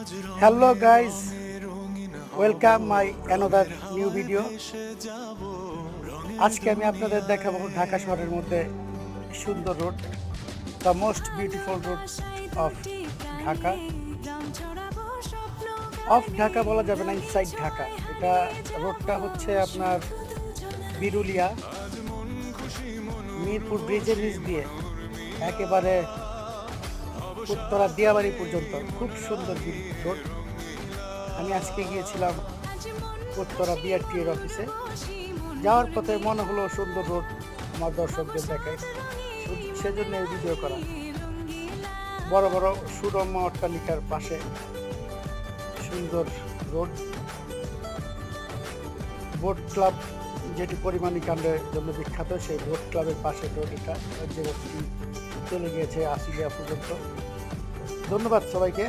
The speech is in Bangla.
Hello guys, welcome my another new video. আজকে আমি আপনাদের দেখাবো ঢাকা শহরের মধ্যে সুন্দর road, the most beautiful road of Dhaka. Of Dhaka বলা যাবে না, ইনসাইড ঢাকা। এটা রোডটা হচ্ছে আপনার বিরুলিয়া মিরপুর ব্রিজের নিচ দিয়ে একেবারে উত্তরা দিয়াবাড়ি পর্যন্ত খুব সুন্দর রোড। আমি আজকে গিয়েছিলাম উত্তরা বিআরটি এর অফিসে। যাওয়ার পথে মনে হলো সুন্দর রোড আমার দর্শকদের দেখায়, সেজন্য এই ভিডিও করা। বড় বড় সুরম্য অট্টালিকার পাশে সুন্দর রোড। বোট ক্লাব, যেটি পরিমাণী কাণ্ডের জন্য বিখ্যাত, সেই বোট ক্লাবের পাশে রোড এটা, যে রোডটি চলে গিয়েছে আশুলিয়া পর্যন্ত। ধন্যবাদ সবাইকে।